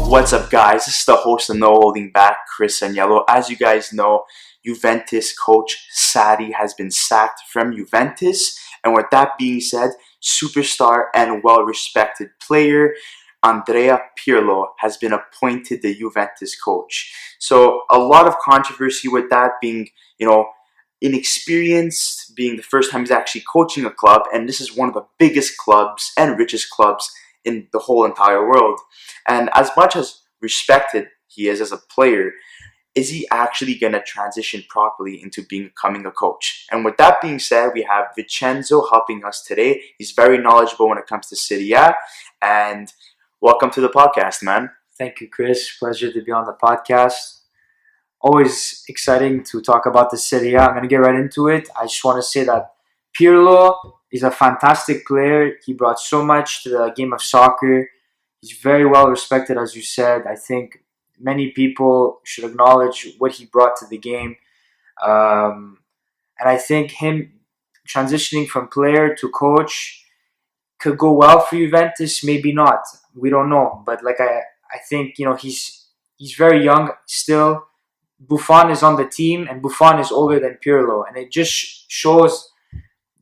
What's up, guys? This is the host of No Holding Back, Chris Zaniolo. As you guys know, Juventus coach Sarri has been sacked from Juventus. And with that being said, superstar and well-respected player Andrea Pirlo has been appointed the Juventus coach. So a lot of controversy with that being, inexperienced, being the first time he's actually coaching a club. And this is one of the biggest clubs and richest clubs in the whole entire world. And as much as respected he is as a player, is he actually going to transition properly into becoming a coach? And with that being said, we have Vincenzo helping us today. He's very knowledgeable when it comes to Serie A. And welcome to the podcast, man. Thank you, Chris. Pleasure to be on the podcast. Always exciting to talk about the Serie A. I'm going to get right into it. I just want to say that Pirlo is a fantastic player. He brought so much to the game of soccer. He's very well respected, as you said. I think many people should acknowledge what he brought to the game. And I think him transitioning from player to coach could go well for Juventus, maybe not. We don't know. But I think, he's very young still. Buffon is on the team, and Buffon is older than Pirlo. And it just shows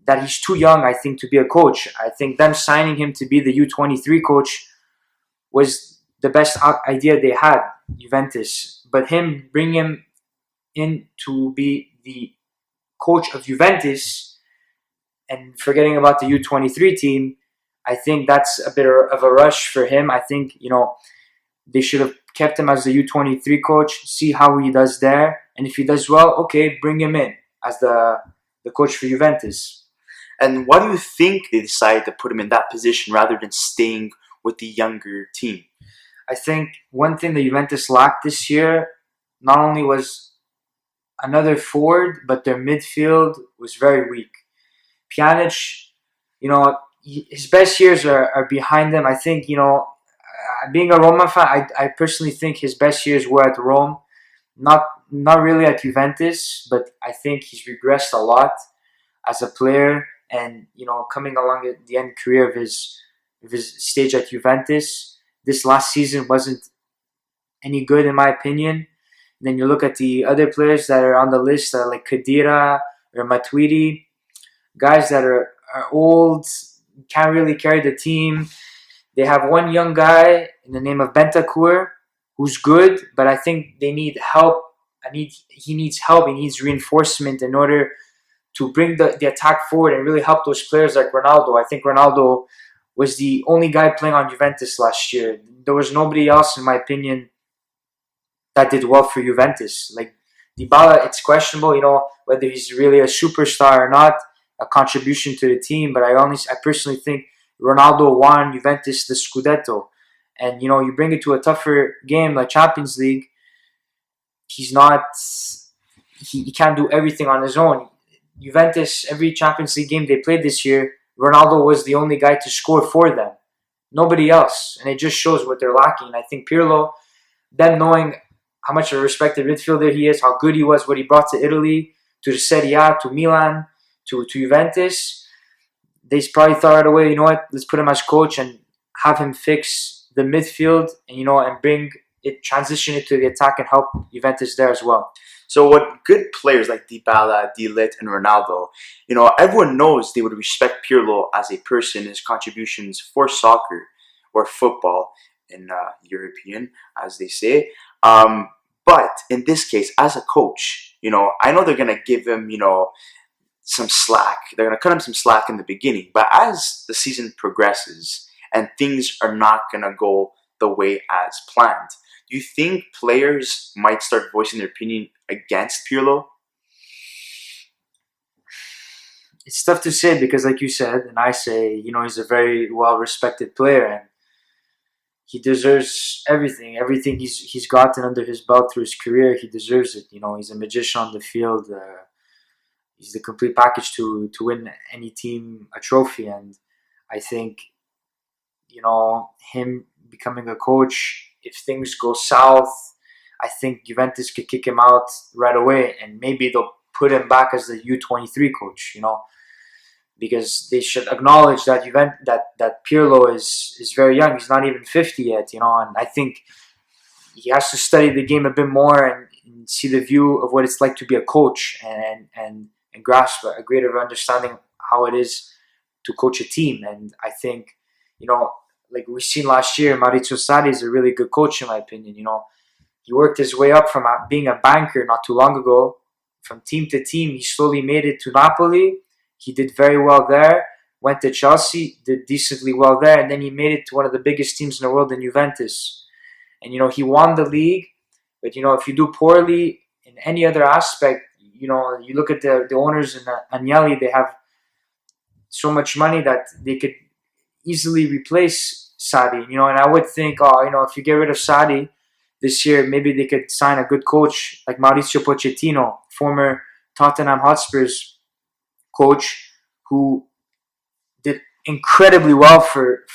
that he's too young, I think, to be a coach. I think them signing him to be the U23 coach was the best idea they had, Juventus. But him bringing him in to be the coach of Juventus and forgetting about the U23 team, I think that's a bit of a rush for him. I think, they should have kept him as the U23 coach, see how he does there. And if he does well, okay, bring him in as the coach for Juventus. And why do you think they decided to put him in that position rather than staying with the younger team? I think one thing that Juventus lacked this year not only was another forward, but their midfield was very weak. Pjanic, his best years are behind him. I think, being a Roma fan, I personally think his best years were at Rome. Not really at Juventus, but I think he's regressed a lot as a player. And, coming along at the end career of his stage at Juventus, this last season wasn't any good in my opinion. And then you look at the other players that are on the list, like Khedira or Matuidi, guys that are old, can't really carry the team. They have one young guy in the name of Bentancur who's good, but I think they need help. He needs help. He needs reinforcement in order to bring the attack forward and really help those players like Ronaldo. I think Ronaldo was the only guy playing on Juventus last year. There was nobody else, in my opinion, that did well for Juventus. Like Dybala, it's questionable, whether he's really a superstar or not, a contribution to the team. But I personally think Ronaldo won Juventus the Scudetto. And, you bring it to a tougher game like Champions League, he can't do everything on his own. Juventus, every Champions League game they played this year, Ronaldo was the only guy to score for them. Nobody else. And it just shows what they're lacking. And I think Pirlo, them knowing how much of a respected midfielder he is, how good he was, what he brought to Italy, to the Serie A, to Milan, to Juventus, they probably thought right away, let's put him as coach and have him fix the midfield and transition it to the attack and help Juventus there as well. So what good players like Dybala, De Ligt, and Ronaldo, everyone knows they would respect Pirlo as a person, his contributions for soccer or football in European, as they say. But in this case, as a coach, I know they're going to give him, some slack. They're going to cut him some slack in the beginning. But as the season progresses and things are not going to go the way as planned, do you think players might start voicing their opinion against Pirlo? It's tough to say because, like you said, and I say, he's a very well-respected player and he deserves everything. Everything he's gotten under his belt through his career, he deserves it. He's a magician on the field. He's the complete package to win any team a trophy. And I think, him becoming a coach, if things go south, I think Juventus could kick him out right away, and maybe they'll put him back as the U23 coach, because they should acknowledge that that Pirlo is very young. He's not even 50 yet, and I think he has to study the game a bit more and see the view of what it's like to be a coach and grasp a greater understanding how it is to coach a team. And I think, like we've seen last year, Maurizio Sarri is a really good coach in my opinion. He worked his way up from being a banker not too long ago, from team to team. He slowly made it to Napoli. He did very well there. Went to Chelsea, did decently well there, and then he made it to one of the biggest teams in the world in Juventus. And he won the league. But if you do poorly in any other aspect, you look at the owners in Agnelli, they have so much money that they could easily replace Sarri. And I would think, if you get rid of Sarri this year, maybe they could sign a good coach like Mauricio Pochettino, former Tottenham Hotspurs coach, who did incredibly well for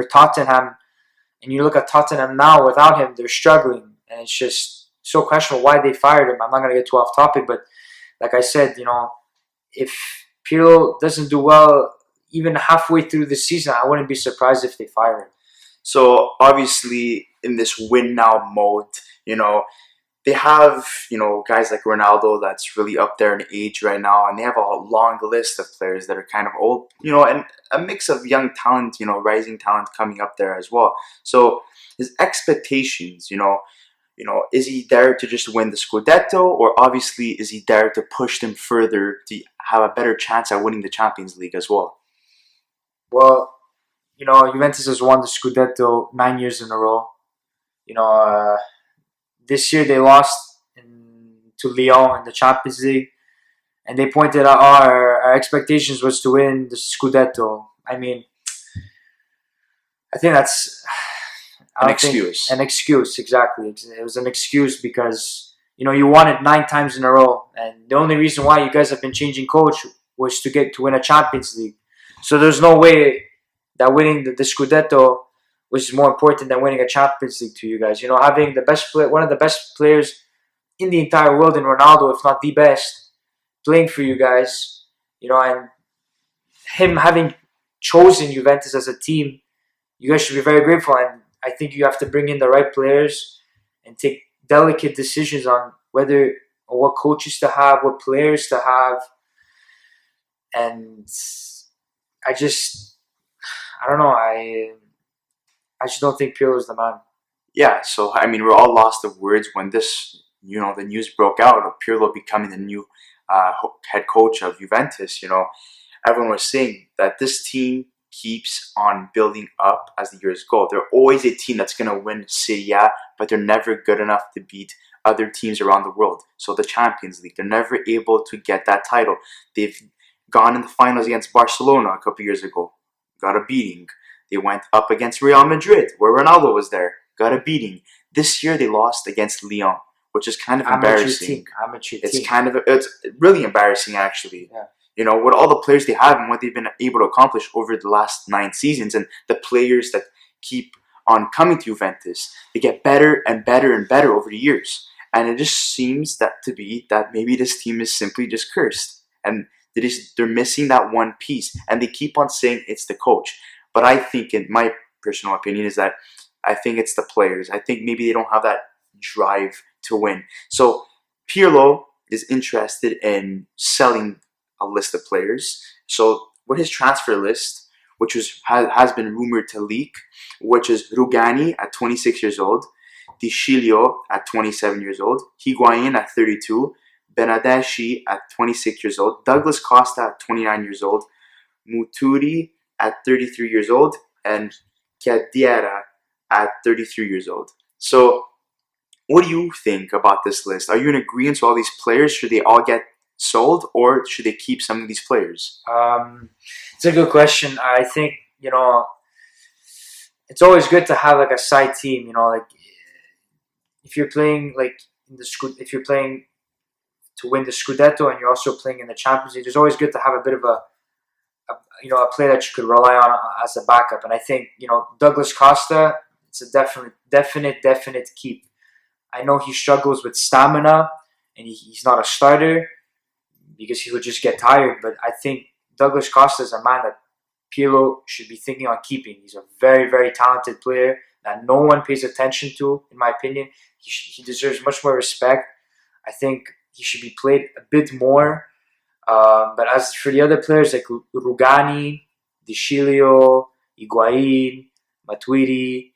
Tottenham. And you look at Tottenham now, without him, they're struggling. And it's just so questionable why they fired him. I'm not going to get too off topic, but like I said, if Pirlo doesn't do well even halfway through the season, I wouldn't be surprised if they fire him. So obviously in this win now mode, they have, guys like Ronaldo that's really up there in age right now, and they have a long list of players that are kind of old, and a mix of young talent, rising talent coming up there as well. So his expectations, is he there to just win the Scudetto, or obviously is he there to push them further to have a better chance at winning the Champions League as well? Well, Juventus has won the Scudetto 9 years in a row. This year they lost to Lyon in the Champions League, and they pointed out our expectations was to win the Scudetto. I mean, I think that's an excuse. An excuse, exactly. It was an excuse because you won it 9 times in a row, and the only reason why you guys have been changing coach was to get to win a Champions League. So there's no way that winning the Scudetto was more important than winning a Champions League to you guys. Having one of the best players in the entire world in Ronaldo, if not the best, playing for you guys, and him having chosen Juventus as a team, you guys should be very grateful. And I think you have to bring in the right players and take delicate decisions on whether or what coaches to have, what players to have. And I don't know. I just don't think Pirlo is the man. Yeah, so I mean, we're all lost of words when this, the news broke out of Pirlo becoming the new head coach of Juventus. Everyone was saying that this team keeps on building up as the years go. They're always a team that's going to win Serie A, but they're never good enough to beat other teams around the world. So the Champions League, they're never able to get that title. They've gone in the finals against Barcelona a couple years ago, got a beating. They went up against Real Madrid, where Ronaldo was there, got a beating. This year they lost against Lyon, which is kind of embarrassing. It's really embarrassing, actually. Yeah. With all the players they have and what they've been able to accomplish over the last 9 seasons, and the players that keep on coming to Juventus, they get better and better and better over the years. And it just seems that maybe this team is simply just cursed, and they're missing that one piece, and they keep on saying it's the coach. But I think, in my personal opinion, is that I think it's the players. I think maybe they don't have that drive to win. So Pirlo is interested in selling a list of players. So with his transfer list, which has been rumored to leak, which is Rugani at 26 years old, Di Sciglio at 27 years old, Higuain at 32, Benadeschi at 26 years old, Douglas Costa at 29 years old, Muturi at 33 years old, and Chiellini at 33 years old. So what do you think about this list? Are you in agreement with all these players? Should they all get sold, or should they keep some of these players? It's a good question. I think, it's always good to have like a side team, like if you're playing if you're playing to win the Scudetto and you're also playing in the Champions League, it's always good to have a bit of a player that you could rely on as a backup. And I think, Douglas Costa, it's a definite keep. I know he struggles with stamina and he's not a starter because he would just get tired, but I think Douglas Costa is a man that Pirlo should be thinking on keeping. He's a very, very talented player, that no one pays attention to, in my opinion. He deserves much more respect. I think he should be played a bit more. But as for the other players like Rugani, Di Chilio, Higuain, Matuidi,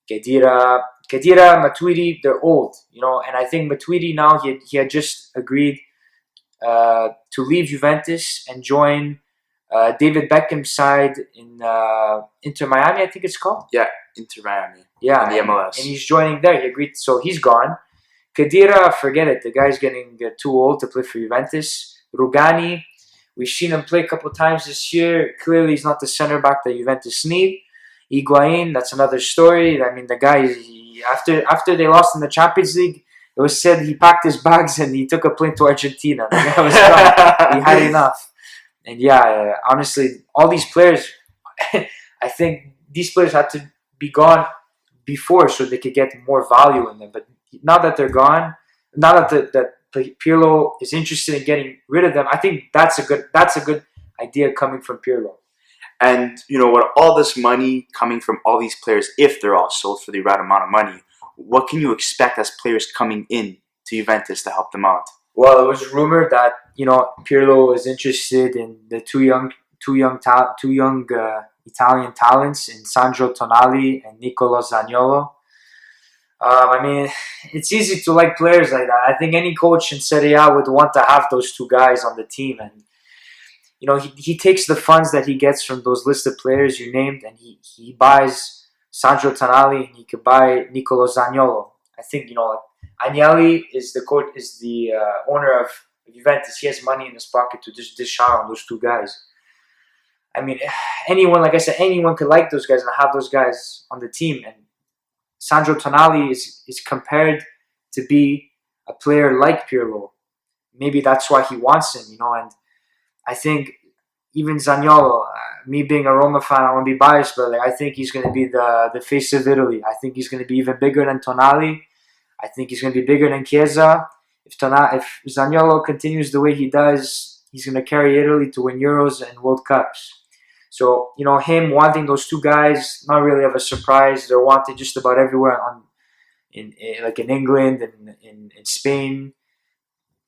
Kedira, Matuidi, they're old, and I think Matuidi now he had just agreed to leave Juventus and join David Beckham's side in Inter Miami, I think it's called. Yeah, Inter Miami. Yeah, in the MLS. and he's joining there. He agreed, so he's gone. Kedira, forget it. The guy's getting too old to play for Juventus. Rugani, we've seen him play a couple times this year. Clearly, he's not the center back that Juventus need. Higuain, that's another story. I mean, the guy, after they lost in the Champions League, it was said he packed his bags and he took a plane to Argentina. The guy was done. He had enough. And yeah, honestly, all these players, I think these players had to be gone before so they could get more value in them. But now that they're gone, now that Pirlo is interested in getting rid of them, I think that's a good idea coming from Pirlo. And with all this money coming from all these players, if they're all sold for the right amount of money, what can you expect as players coming in to Juventus to help them out? Well, it was rumored that Pirlo is interested in the two young Italian talents in Sandro Tonali and Nicolo Zaniolo. I mean, it's easy to like players like that. I think any coach in Serie A would want to have those two guys on the team, and he takes the funds that he gets from those listed players you named, and he buys Sandro Tonali and he could buy Nicolo Zaniolo. I think Agnelli is the owner of Juventus. He has money in his pocket to just dish out on those two guys. I mean, like I said, anyone could like those guys and have those guys on the team. And Sandro Tonali is compared to be a player like Pirlo. Maybe that's why he wants him, And I think even Zaniolo, me being a Roma fan, I want to be biased, but I think he's going to be the face of Italy. I think he's going to be even bigger than Tonali. I think he's going to be bigger than Chiesa. If Zaniolo continues the way he does, he's going to carry Italy to win Euros and World Cups. So, him wanting those two guys, not really of a surprise. They're wanted just about everywhere, in England and in Spain,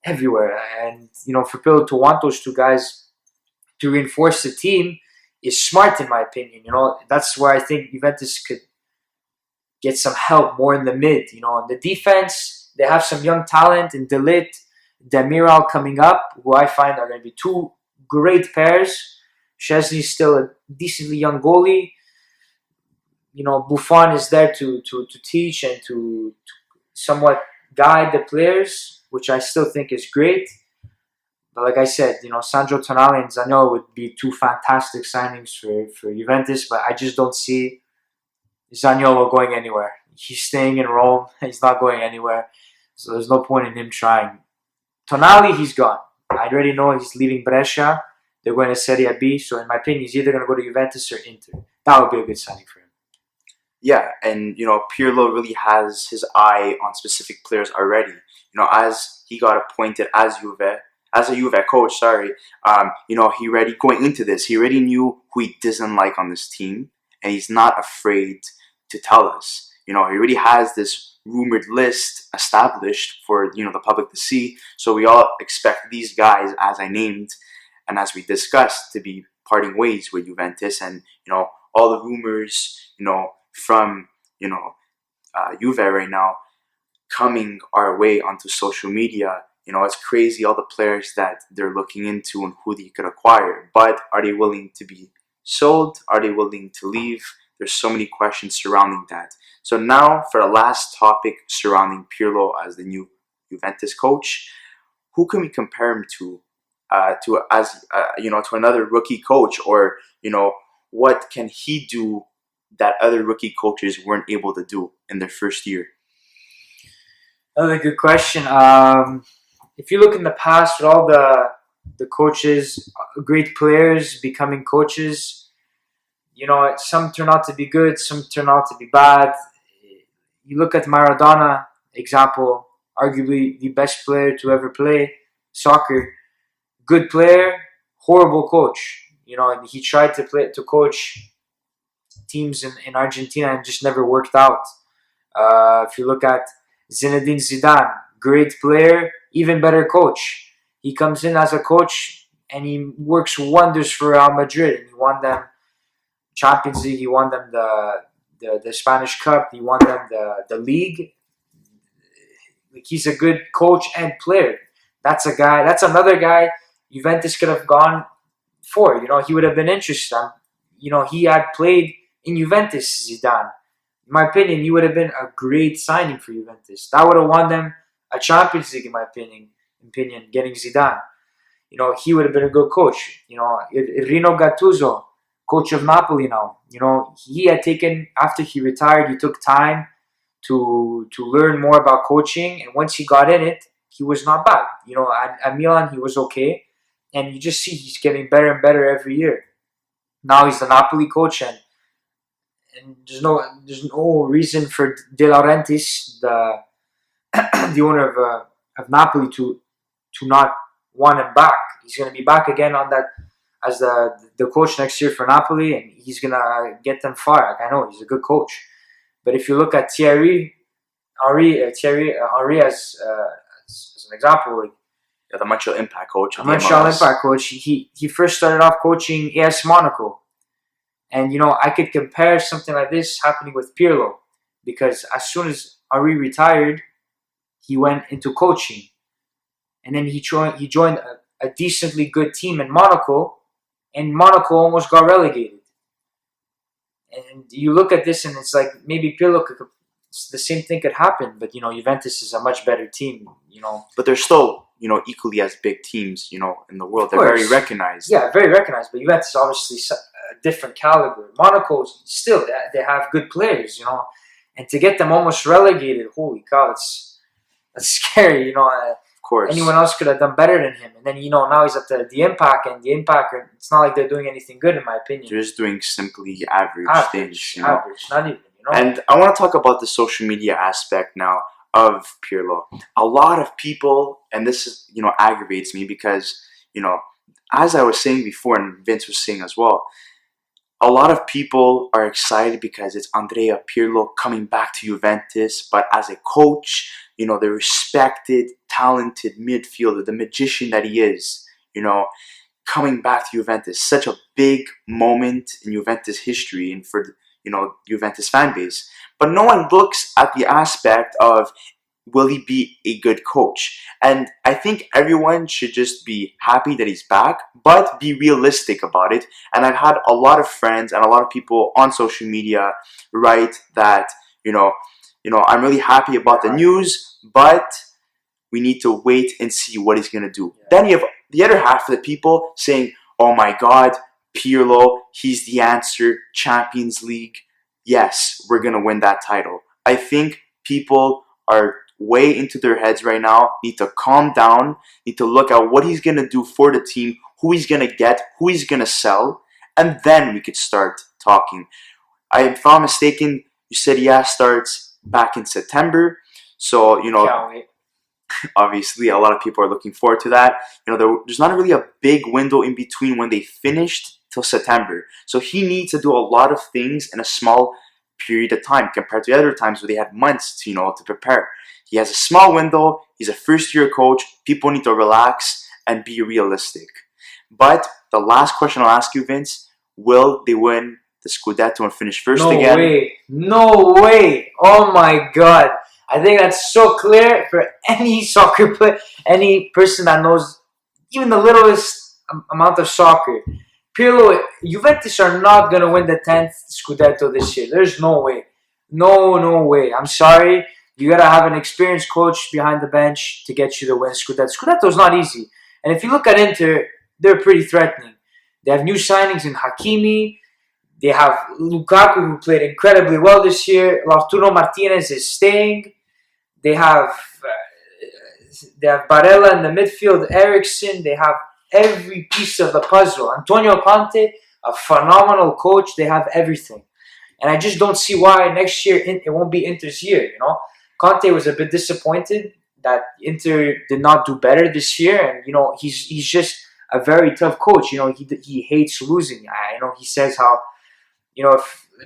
everywhere. And, for Pirlo to want those two guys to reinforce the team is smart, in my opinion. That's where I think Juventus could get some help more in the mid. In the defense, they have some young talent in De Ligt, Demiral coming up, who I find are going to be two great pairs. Szczesny's still a decently young goalie. Buffon is there to teach and to somewhat guide the players, which I still think is great. But like I said, Sandro Tonali and Zaniolo would be two fantastic signings for Juventus, but I just don't see Zaniolo going anywhere. He's staying in Rome. He's not going anywhere. So there's no point in him trying. Tonali, he's gone. I already know he's leaving Brescia. They're going to Serie B. So in my opinion, he's either going to go to Juventus or Inter. That would be a good signing for him. Yeah, and Pirlo really has his eye on specific players already. As he got appointed as a Juve coach, he already going into this, he already knew who he doesn't like on this team, and he's not afraid to tell us. He already has this rumored list established for the public to see. So we all expect these guys, as I named and as we discussed, to be parting ways with Juventus, and all the rumors from Juve right now coming our way onto social media. It's crazy, all the players that they're looking into and who they could acquire. But are they willing to be sold? Are they willing to leave? There's so many questions surrounding that. So now for the last topic surrounding Pirlo as the new Juventus coach, who can we compare him to another rookie coach, or what can he do that other rookie coaches weren't able to do in their first year? Another good question. If you look in the past with all the coaches, great players becoming coaches, some turn out to be good, some turn out to be bad. You look at Maradona, example, arguably the best player to ever play soccer. Good player, horrible coach. He tried to coach teams in Argentina and just never worked out. If you look at Zinedine Zidane, great player, even better coach. He comes in as a coach and he works wonders for Real Madrid. And he won them Champions League. He won them the Spanish Cup. He won them the league. Like, he's a good coach and player. That's a guy. That's another guy Juventus could have gone for. He would have been interested. He had played in Juventus, Zidane. In my opinion, he would have been a great signing for Juventus. That would have won them a Champions League, in my opinion, getting Zidane. He would have been a good coach. Rino Gattuso, coach of Napoli now. He had taken, after he retired, he took time to learn more about coaching. And once he got in it, he was not bad. At Milan, he was okay. And you just see he's getting better and better every year. Now he's the Napoli coach, and there's no reason for De Laurentiis, the owner of Napoli, to not want him back. He's going to be back again on that as the coach next year for Napoli, and he's going to get them far. Like, I know he's a good coach, but if you look at Thierry Henry as an example, like, the Montreal Impact coach. Montreal Impact coach. He first started off coaching AS Monaco. And, I could compare something like this happening with Pirlo. Because as soon as Henry retired, he went into coaching. And then he joined a decently good team in Monaco. And Monaco almost got relegated. And you look at this and it's like maybe Pirlo the same thing could happen. But, Juventus is a much better team, But they're still, equally as big teams, in the world. They're very recognized. Yeah, very recognized. But Juventus is obviously a different caliber. Monaco, still, they have good players, And to get them almost relegated, holy cow, that's scary, Of course. Anyone else could have done better than him. And then, now he's at the Impact, and the Impact, it's not like they're doing anything good, in my opinion. They're just doing simply average things, Average, not even, And I want to talk about the social media aspect now of Pirlo. A lot of people, and this is, aggravates me because, as I was saying before, and Vince was saying as well, a lot of people are excited because it's Andrea Pirlo coming back to Juventus, but as a coach, the respected, talented midfielder, the magician that he is, coming back to Juventus. Such a big moment in Juventus history and for Juventus fan base. But no one looks at the aspect of, will he be a good coach? And I think everyone should just be happy that he's back, but be realistic about it. And I've had a lot of friends and a lot of people on social media write that, I'm really happy about the news, but we need to wait and see what he's going to do. Yeah. Then you have the other half of the people saying, oh my God, Pirlo, he's the answer, Champions League. Yes, we're going to win that title. I think people are way into their heads right now, need to calm down, need to look at what he's going to do for the team, who he's going to get, who he's going to sell, and then we could start talking. If I'm mistaken, you said starts back in September. So, obviously a lot of people are looking forward to that. There's not really a big window in between when they finished till September. So he needs to do a lot of things in a small period of time compared to other times where they had months to prepare. He has a small window. He's a first-year coach. People need to relax and be realistic. But the last question I'll ask you, Vince, will they win the Scudetto and finish first again? No way. Oh my God. I think that's so clear for any soccer player, any person that knows even the littlest amount of soccer. Pirlo, Juventus are not going to win the 10th Scudetto this year. There's no way. No way. I'm sorry. You got to have an experienced coach behind the bench to get you to win Scudetto. Scudetto is not easy. And if you look at Inter, they're pretty threatening. They have new signings in Hakimi. They have Lukaku, who played incredibly well this year. Lautaro Martinez is staying. They have Barella in the midfield, Eriksen. They have every piece of the puzzle. Antonio Conte, a phenomenal coach. They have everything. And I just don't see why next year it won't be Inter's year, Conte was a bit disappointed that Inter did not do better this year. And, he's just a very tough coach. He hates losing. He says how,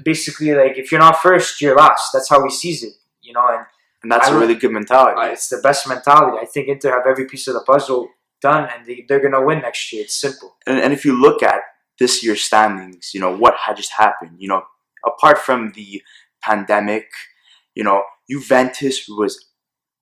basically like if you're not first, you're last. That's how he sees it, you know. And that's a really good mentality. It's the best mentality. I think Inter have every piece of the puzzle done, and they're gonna win next year. It's simple. And if you look at this year's standings, you know, what had just happened, you know, apart from the pandemic, you know, Juventus was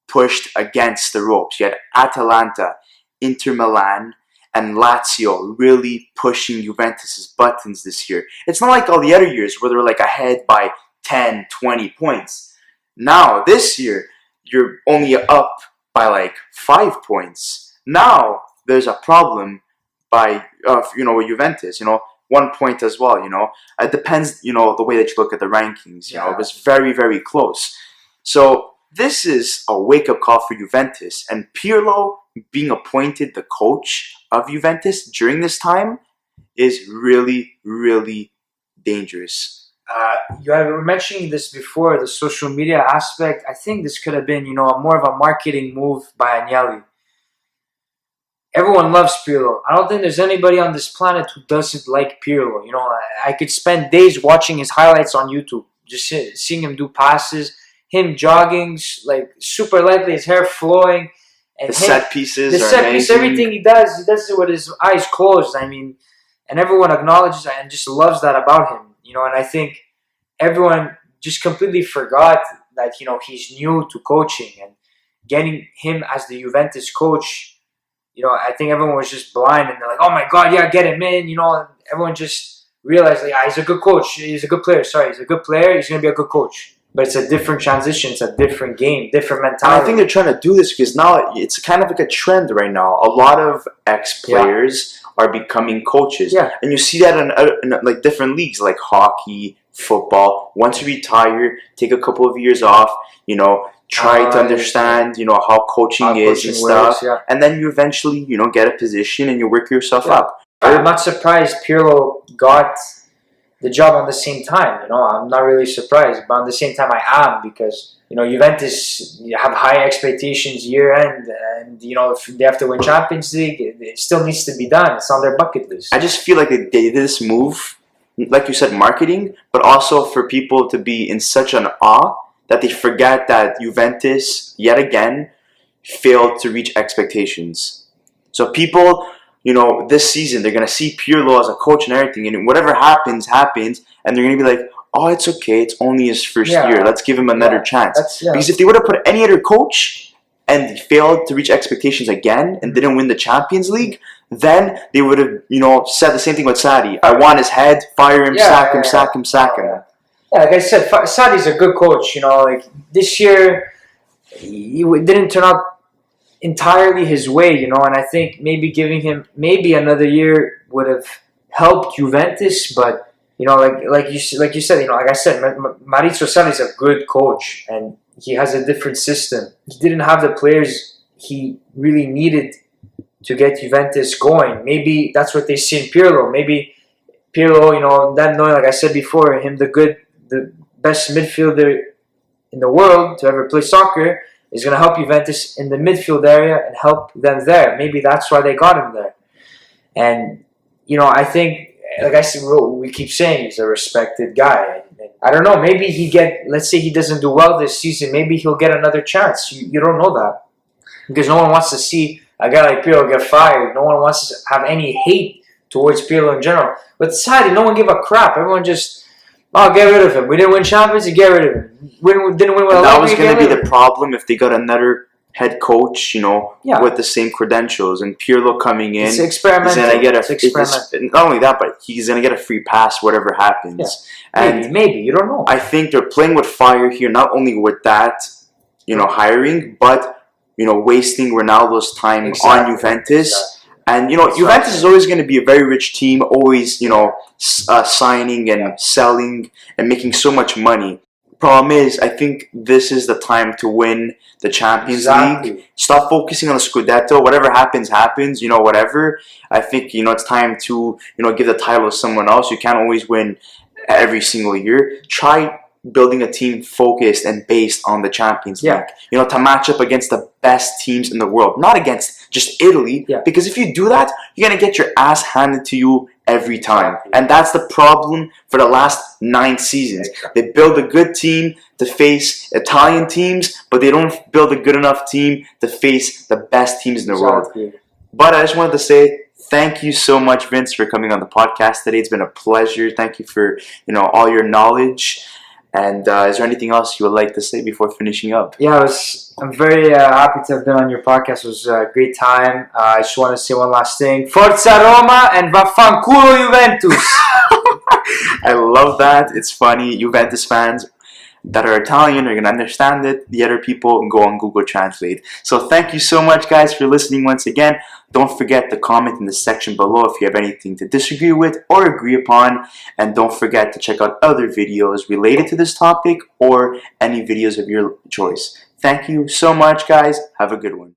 pushed against the ropes. You had Atalanta, Inter Milan, and Lazio really pushing Juventus's buttons this year. It's not like all the other years where they were like ahead by 10, 20 points. Now, this year, you're only up by like 5 points. Now, there's a problem by, with Juventus, 1 point as well, It depends, the way that you look at the rankings, It was very, very close. So, this is a wake-up call for Juventus, and Pirlo being appointed the coach of Juventus during this time is really, really dangerous. You were mentioning this before, the social media aspect. I think this could have been, more of a marketing move by Agnelli. Everyone loves Pirlo. I don't think there's anybody on this planet who doesn't like Pirlo. I could spend days watching his highlights on YouTube, just seeing him do passes, him jogging, like super lightly, his hair flowing. And the set pieces, everything he does it with his eyes closed. I mean, and everyone acknowledges and just loves that about him. And I think everyone just completely forgot that, he's new to coaching, and getting him as the Juventus coach, I think everyone was just blind, and they're like, oh my God, yeah, get him in, and everyone just realized, like, he's a good coach, he's a good player, he's a good player, he's going to be a good coach. But it's a different transition, it's a different game, different mentality. And I think they're trying to do this because now it's kind of like a trend right now. A lot of ex-players are becoming coaches. Yeah. And you see that in like different leagues like hockey, football. Once you retire, take a couple of years off, try to understand, how coaching is and stuff. Works, and then you eventually, get a position and you work yourself up. I'm not surprised Pirlo got the job on the same time. I'm not really surprised, but at the same time I am, because Juventus have high expectations year end, and if they have to win Champions League, it still needs to be done. It's on their bucket list. I just feel like they did this move, like you said, marketing, but also for people to be in such an awe that they forget that Juventus yet again failed to reach expectations. So people, this season, they're going to see Pirlo as a coach and everything, and whatever happens, and they're going to be like, oh, it's okay, it's only his first year, let's give him another chance. Because if they would have put any other coach and they failed to reach expectations again and didn't win the Champions League, then they would have, said the same thing with Sarri. I want his head, fire him, sack him, sack him, sack him. Yeah, like I said, Sarri's a good coach, like this year, he didn't turn out entirely his way, and I think maybe giving him maybe another year would have helped Juventus, but like you said, like I said, Maurizio Sarri's a good coach, and he has a different system. He didn't have the players he really needed to get Juventus going. Maybe that's what they see in Pirlo. Maybe Pirlo, them knowing, like I said before, him the best midfielder in the world to ever play soccer, is going to help Juventus in the midfield area and help them there. Maybe that's why they got him there. And, I think, like I said, we keep saying he's a respected guy. I don't know, maybe let's say he doesn't do well this season, maybe he'll get another chance. You don't know that. Because no one wants to see a guy like Pirlo get fired. No one wants to have any hate towards Pirlo in general. But Sarri, no one give a crap. Everyone just, get rid of him. We didn't win Champions League, get rid of him. Didn't win with that was going to be the problem if they got another head coach, with the same credentials, and Pirlo coming in. It's experimental. He's going to get not only that, but he's going to get a free pass whatever happens. Yeah. And maybe you don't know. I think they're playing with fire here, not only with that, hiring, but wasting Ronaldo's time on Juventus. Exactly. And Juventus is always going to be a very rich team, always signing and selling and making so much money. Problem is, I think this is the time to win the Champions League. Stop focusing on the Scudetto. Whatever happens, whatever. I think, it's time to, give the title to someone else. You can't always win every single year. Try building a team focused and based on the Champions League. To match up against the best teams in the world. Not against just Italy. Because if you do that, you're going to get your ass handed to you every time. And that's the problem for the last 9 seasons. They build a good team to face Italian teams, but they don't build a good enough team to face the best teams in the world. But I just wanted to say thank you so much, Vince, for coming on the podcast today. It's been a pleasure. Thank you for all your knowledge. And is there anything else you would like to say before finishing up? Yeah, I'm very happy to have been on your podcast. It was a great time. I just want to say one last thing. Forza Roma and vaffanculo Juventus. I love that. It's funny. Juventus fans that are Italian are going to understand it. The other people can go on Google Translate. So thank you so much, guys, for listening once again. Don't forget to comment in the section below if you have anything to disagree with or agree upon. And don't forget to check out other videos related to this topic or any videos of your choice. Thank you so much, guys. Have a good one.